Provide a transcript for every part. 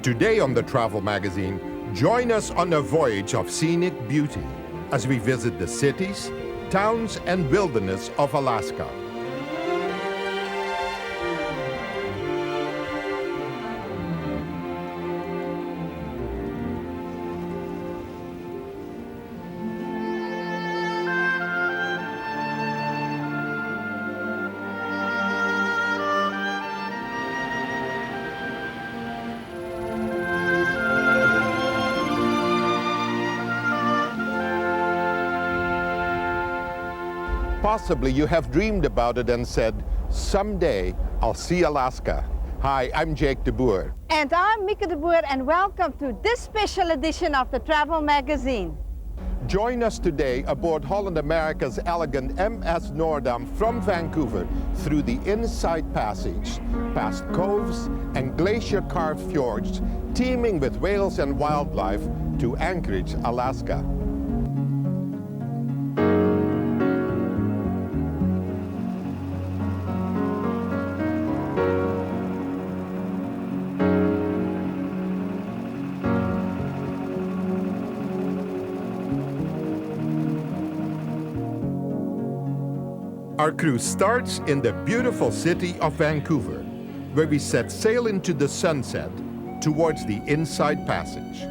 Today on the Travel Magazine, join us on a voyage of scenic beauty as we visit the cities, towns, and wilderness of Alaska. Possibly you have dreamed about it and said, someday I'll see Alaska. Hi, I'm Jake de Boer. And I'm Mieke de Boer, and welcome to this special edition of the Travel Magazine. Join us today aboard Holland America's elegant MS Noordam from Vancouver through the Inside Passage, past coves and glacier-carved fjords teeming with whales and wildlife to Anchorage, Alaska. Our cruise starts in the beautiful city of Vancouver, where we set sail into the sunset towards the Inside Passage.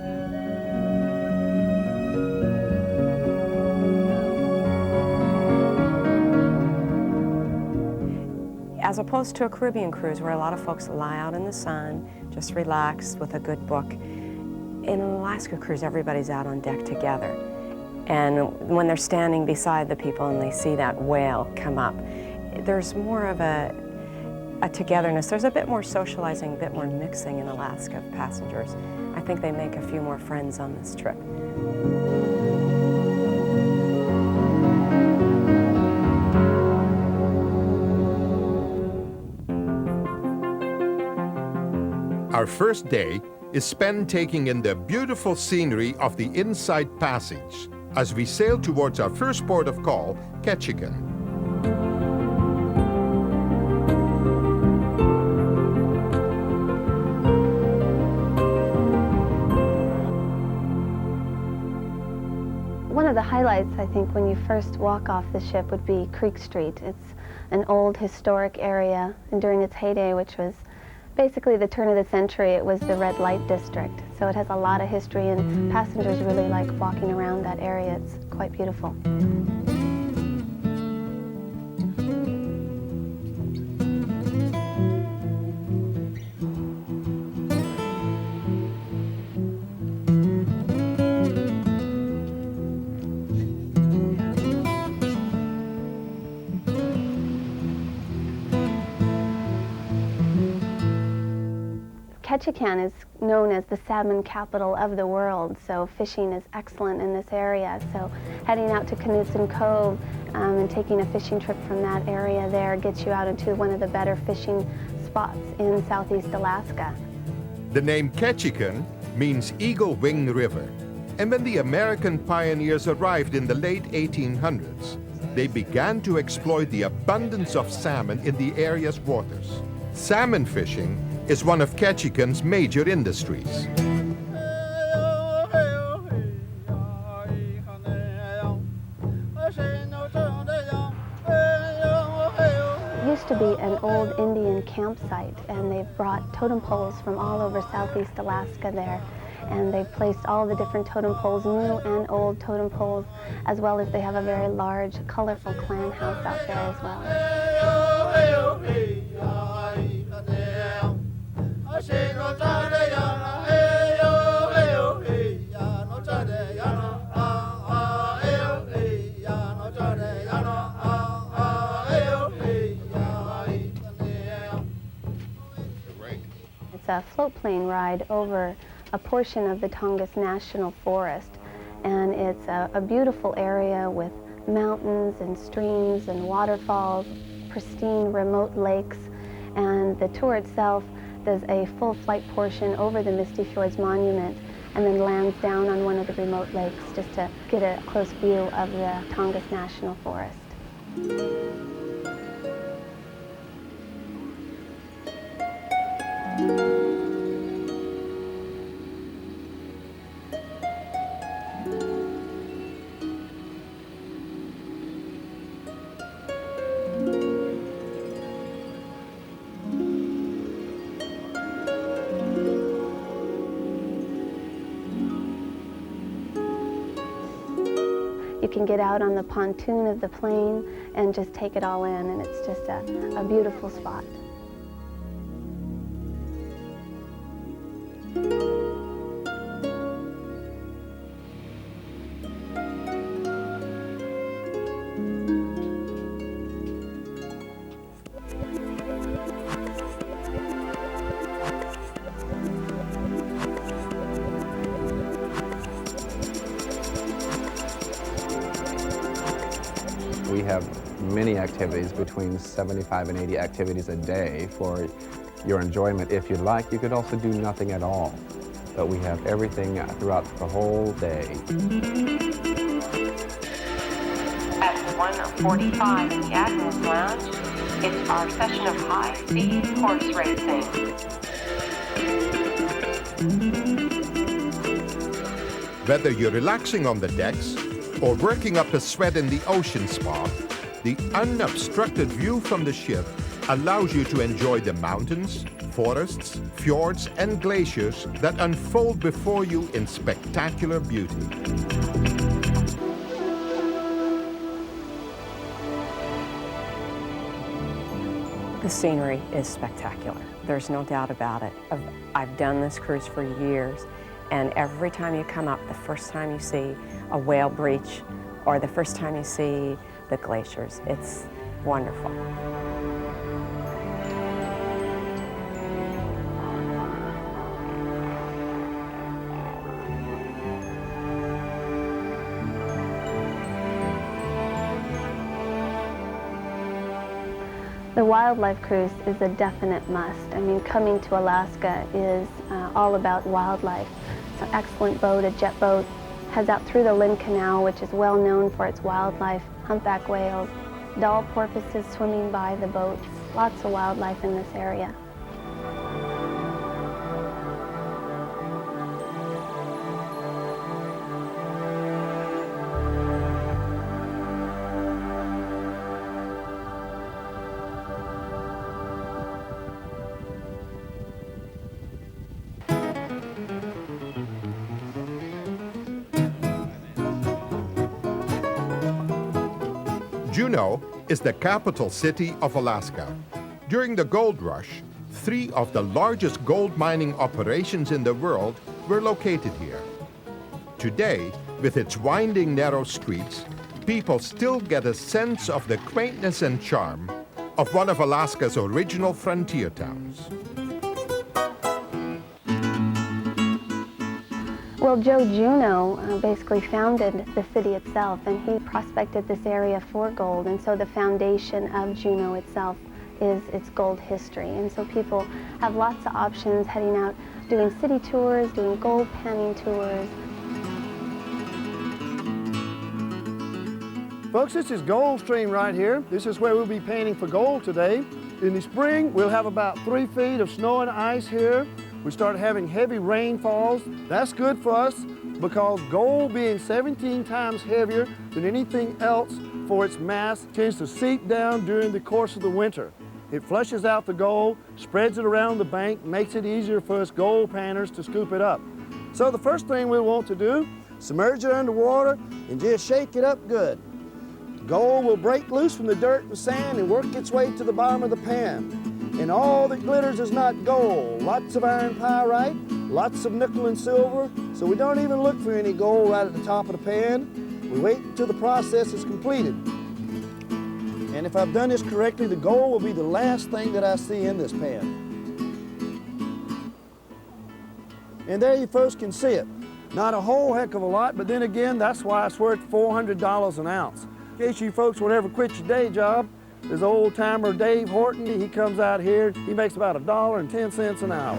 As opposed to a Caribbean cruise where a lot of folks lie out in the sun, just relax with a good book, in an Alaska cruise everybody's out on deck together. And when they're standing beside the people and they see that whale come up, there's more of a togetherness. There's a bit more socializing, a bit more mixing in Alaska of passengers. I think they make a few more friends on this trip. Our first day is spent taking in the beautiful scenery of the Inside Passage as we sail towards our first port of call, Ketchikan. One of the highlights, I think, when you first walk off the ship would be Creek Street. It's an old historic area, and during its heyday, which was basically the turn of the century, it was the red light district. So it has a lot of history, and passengers really like walking around that area. It's quite beautiful. Ketchikan is known as the salmon capital of the world, so fishing is excellent in this area. So heading out to Knutson Cove and taking a fishing trip from that area there gets you out into one of the better fishing spots in southeast Alaska. The name Ketchikan means Eagle Wing River, and when the American pioneers arrived in the late 1800s, they began to exploit the abundance of salmon in the area's waters. Salmon fishing is one of Ketchikan's major industries. It used to be an old Indian campsite, and they've brought totem poles from all over southeast Alaska there. And they've placed all the different totem poles, new and old totem poles, as well as they have a very large, colorful clan house out there as well. It's a float plane ride over a portion of the Tongass National Forest, and it's a beautiful area with mountains and streams and waterfalls, pristine remote lakes, and the tour itself does a full flight portion over the Misty Fjords Monument and then lands down on one of the remote lakes just to get a close view of the Tongass National Forest. you can get out on the pontoon of the plane and just take it all in, and it's just a beautiful spot. We have many activities, between 75 and 80 activities a day for your enjoyment. If you'd like, you could also do nothing at all. But we have everything throughout the whole day. At 1:45 in the Admiral's Lounge, it's our session of high-speed horse racing. Whether you're relaxing on the decks or working up a sweat in the ocean spa, the unobstructed view from the ship allows you to enjoy the mountains, forests, fjords, and glaciers that unfold before you in spectacular beauty. The scenery is spectacular. There's no doubt about it. I've done this cruise for years, and every time you come up, the first time you see a whale breach or the first time you see the glaciers, it's wonderful. The wildlife cruise is a definite must. I mean, coming to Alaska is all about wildlife. It's an excellent boat, a jet boat, heads out through the Lynn Canal, which is well known for its wildlife, humpback whales, doll porpoises swimming by the boat. Lots of wildlife in this area. Juneau is the capital city of Alaska. During the gold rush, 3 of the largest gold mining operations in the world were located here. Today, with its winding narrow streets, people still get a sense of the quaintness and charm of one of Alaska's original frontier towns. Well, Joe Juneau basically founded the city itself, and he prospected this area for gold, and so the foundation of Juneau itself is its gold history. And so people have lots of options heading out, doing city tours, doing gold panning tours. Folks, this is Goldstream right here. This is where we'll be panning for gold today. In the spring, we'll have about 3 feet of snow and ice here. We start having heavy rainfalls. That's good for us because gold, being 17 times heavier than anything else for its mass, tends to seep down during the course of the winter. It flushes out the gold, spreads it around the bank, makes it easier for us gold panners to scoop it up. So the first thing we'll want to do, submerge it underwater and just shake it up good. Gold will break loose from the dirt and sand and work its way to the bottom of the pan. And all that glitters is not gold. Lots of iron pyrite, lots of nickel and silver, so we don't even look for any gold right at the top of the pan. We wait until the process is completed. And if I've done this correctly, the gold will be the last thing that I see in this pan. And there you folks can see it. Not a whole heck of a lot, but then again, that's why it's worth $400 an ounce. In case you folks will ever quit your day job, there's old-timer Dave Horton. He comes out here, he makes about $1.10 an hour.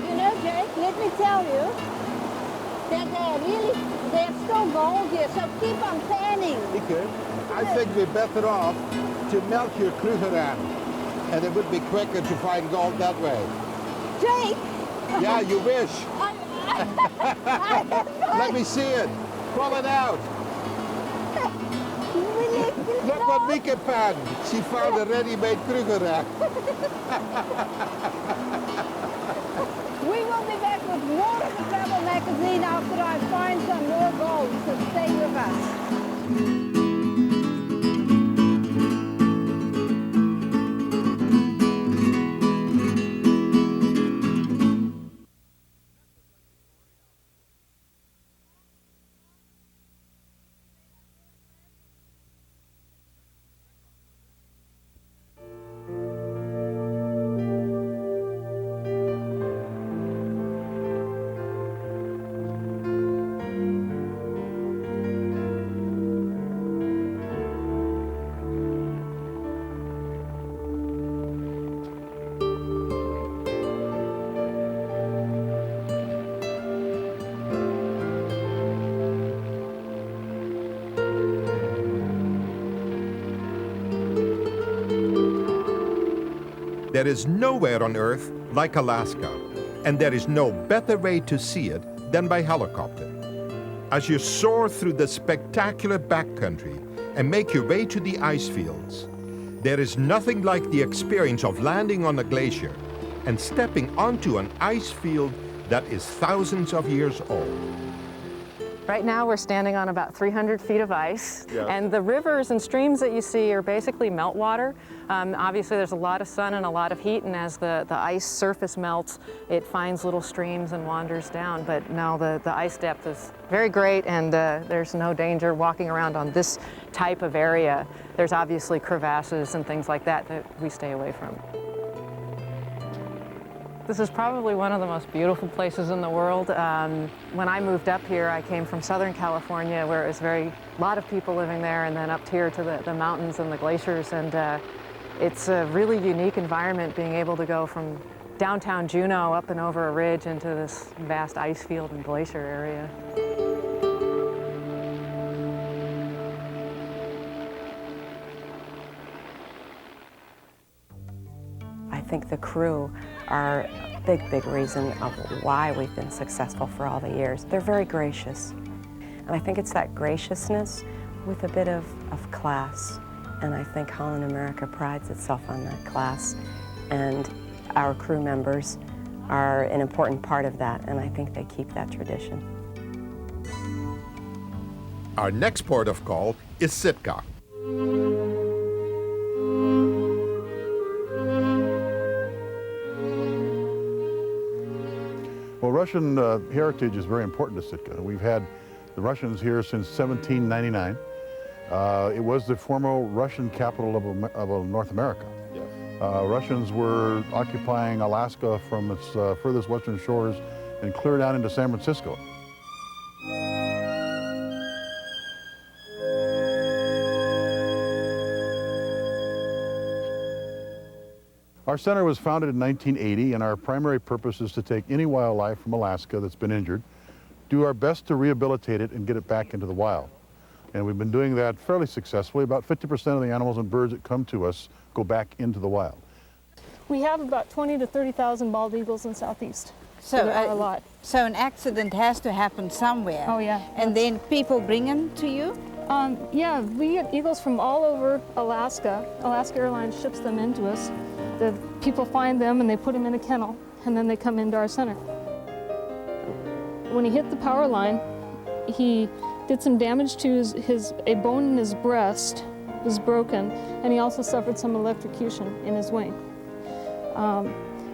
You know, Jake, let me tell you that there's still gold here, so keep on panning. Okay. I think we're better off to melt your Krugerrand, and it would be quicker to find gold that way. Jake! Yeah, you wish. Let me see it. Pull it out. Look what we can pan. She found a ready-made Krugerrand. We will be back with more of the Travel Magazine after I find some more gold, so stay with us. There is nowhere on Earth like Alaska, and there is no better way to see it than by helicopter. As you soar through the spectacular backcountry and make your way to the ice fields, there is nothing like the experience of landing on a glacier and stepping onto an ice field that is thousands of years old. Right now we're standing on about 300 feet of ice, and the rivers and streams that you see are basically meltwater. Obviously there's a lot of sun and a lot of heat, and as the ice surface melts, it finds little streams and wanders down. But now the ice depth is very great, and there's no danger walking around on this type of area. There's obviously crevasses and things like that that we stay away from. This is probably one of the most beautiful places in the world. When I moved up here, I came from Southern California, where it was a lot of people living there, and then up here to the mountains and the glaciers. And it's a really unique environment, being able to go from downtown Juneau up and over a ridge into this vast ice field and glacier area. I think the crew are a big reason of why we've been successful for all the years. They're very gracious. And I think it's that graciousness with a bit of class. And I think Holland America prides itself on that class. And our crew members are an important part of that, and I think they keep that tradition. Our next port of call is Sitka. Well, Russian heritage is very important to Sitka. We've had the Russians here since 1799. It was the former Russian capital of North America. Yes. Russians were occupying Alaska from its furthest western shores and clear down into San Francisco. Our center was founded in 1980, and our primary purpose is to take any wildlife from Alaska that's been injured, do our best to rehabilitate it and get it back into the wild. And we've been doing that fairly successfully. About 50% of the animals and birds that come to us go back into the wild. We have about 20 to 30,000 bald eagles in Southeast. So there are a lot. So an accident has to happen somewhere. Oh yeah. And then people bring them to you? Yeah, we get eagles from all over Alaska. Alaska Airlines ships them into us. The people find them and they put them in a kennel, and then they come into our center. When he hit the power line, he did some damage to a bone in his breast was broken, and he also suffered some electrocution in his wing.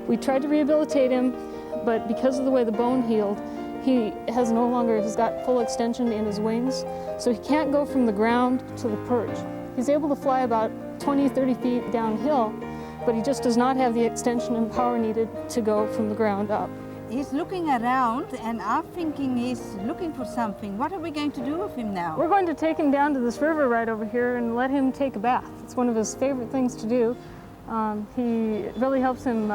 We tried to rehabilitate him, but because of the way the bone healed, he has got full extension in his wings, so he can't go from the ground to the perch. He's able to fly about 20, 30 feet downhill, but he just does not have the extension and power needed to go from the ground up. He's looking around, and I'm thinking he's looking for something. What are we going to do with him now? We're going to take him down to this river right over here and let him take a bath. It's one of his favorite things to do. It really helps him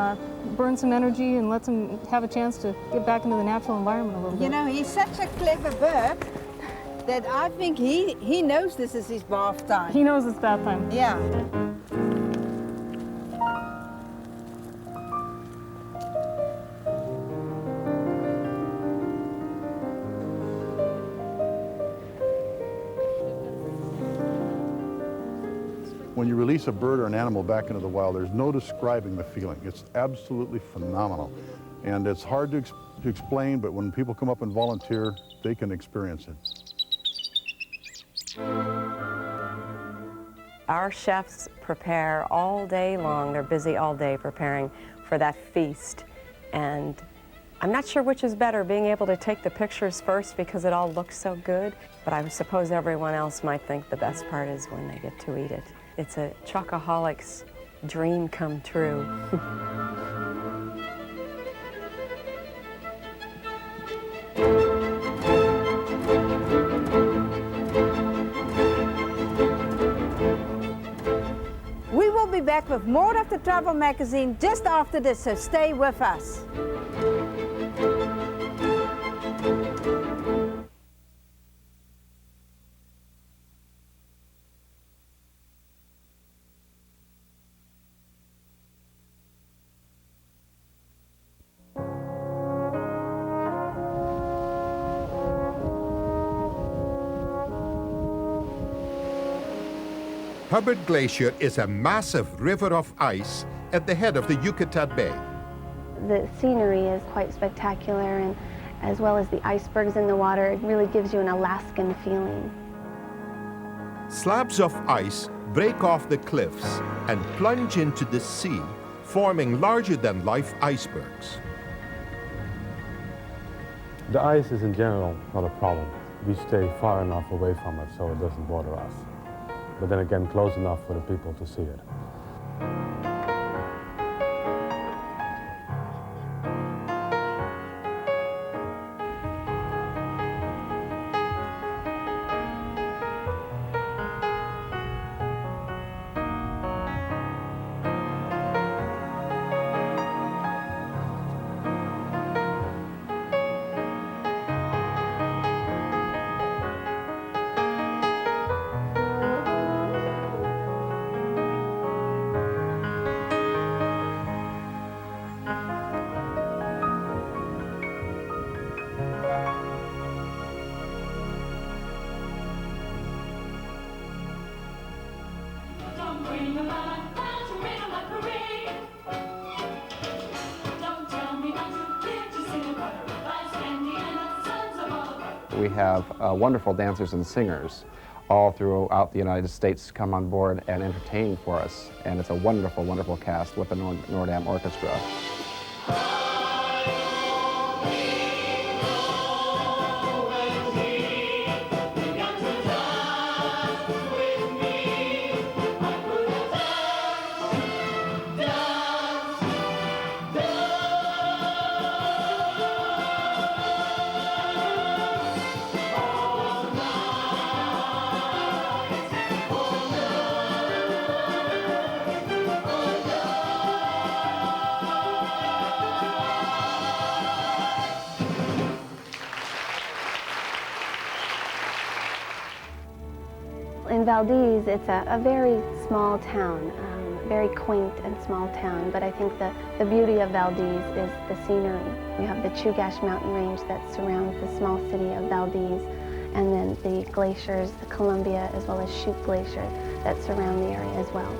burn some energy and lets him have a chance to get back into the natural environment a little bit. You know, he's such a clever bird that I think he knows this is his bath time. He knows it's bath time. Yeah. When you release a bird or an animal back into the wild, there's no describing the feeling. It's absolutely phenomenal. And it's hard to explain, but when people come up and volunteer, they can experience it. Our chefs prepare all day long. They're busy all day preparing for that feast. And I'm not sure which is better, being able to take the pictures first because it all looks so good, but I suppose everyone else might think the best part is when they get to eat it. It's a chocoholic's dream come true. We will be back with more of the travel magazine just after this, so stay with us. Hubbard Glacier is a massive river of ice at the head of the Yucatan Bay. The scenery is quite spectacular, and as well as the icebergs in the water, it really gives you an Alaskan feeling. Slabs of ice break off the cliffs and plunge into the sea, forming larger-than-life icebergs. The ice is in general not a problem. We stay far enough away from it so it doesn't bother us. But then again, close enough for the people to see it. We have wonderful dancers and singers all throughout the United States come on board and entertain for us. And it's a wonderful, wonderful cast with the Nordam Orchestra. In Valdez, it's a very small town, very quaint and small town, but I think the beauty of Valdez is the scenery. We have the Chugach mountain range that surrounds the small city of Valdez, and then the glaciers, the Columbia as well as Chute Glacier that surround the area as well.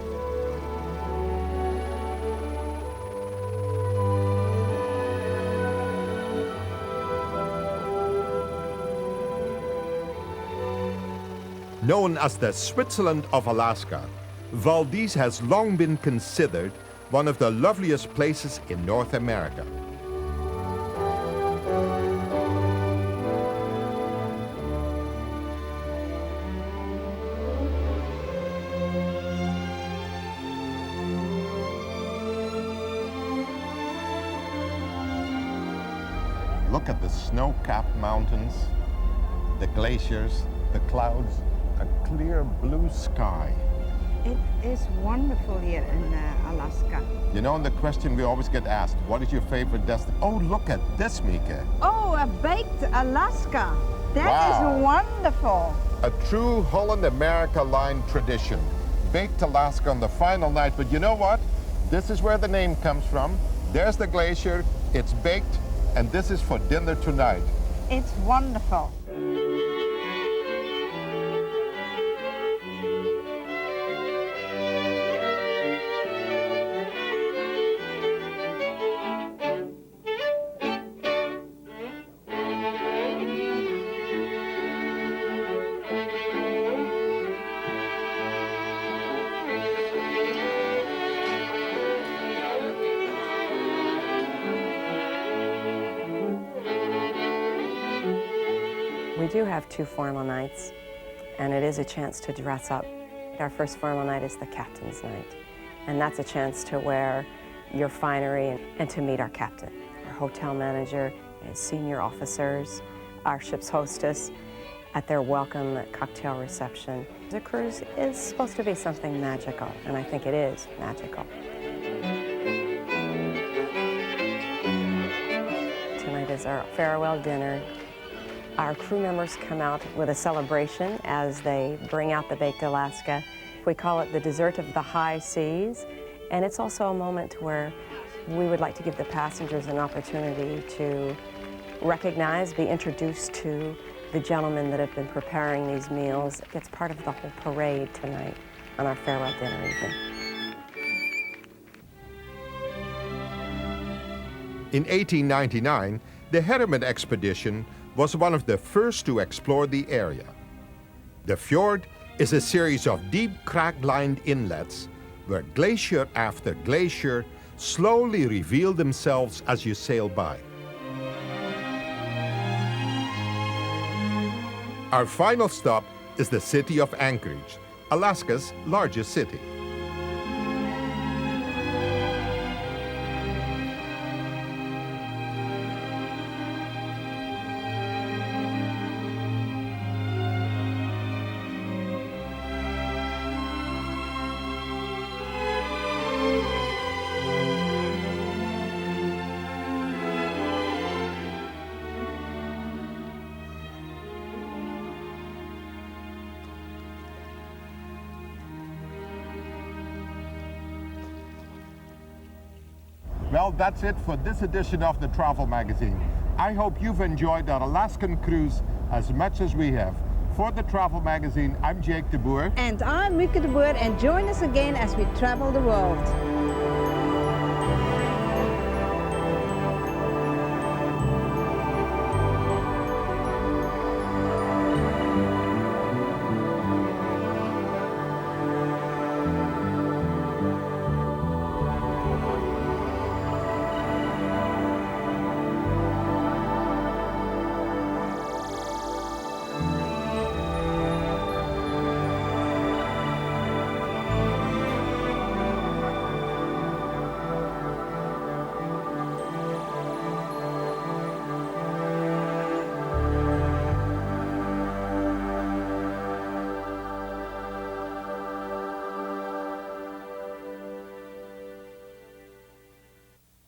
Known as the Switzerland of Alaska, Valdez has long been considered one of the loveliest places in North America. Look at the snow-capped mountains, the glaciers, the clouds, a clear blue sky. It is wonderful here in Alaska. You know, and the question we always get asked, what is your favorite destination? Oh, look at this, Mika. Oh, a baked Alaska. That is wonderful. A true Holland America line tradition. Baked Alaska on the final night, but you know what? This is where the name comes from. There's the glacier, it's baked, and this is for dinner tonight. It's wonderful. We do have 2 formal nights, and it is a chance to dress up. Our first formal night is the captain's night, and that's a chance to wear your finery and to meet our captain, our hotel manager, and senior officers, our ship's hostess, at their welcome cocktail reception. The cruise is supposed to be something magical, and I think it is magical. Tonight is our farewell dinner. Our crew members come out with a celebration as they bring out the baked Alaska. We call it the dessert of the high seas, and it's also a moment where we would like to give the passengers an opportunity to recognize, be introduced to the gentlemen that have been preparing these meals. It's part of the whole parade tonight on our farewell dinner evening. In 1899, the Harriman expedition was one of the first to explore the area. The fjord is a series of deep crack-lined inlets where glacier after glacier slowly reveal themselves as you sail by. Our final stop is the city of Anchorage, Alaska's largest city. Well, that's it for this edition of the Travel Magazine. I hope you've enjoyed our Alaskan cruise as much as we have. For the Travel Magazine, I'm Jake de Boer. And I'm Mieke de Boer, and join us again as we travel the world.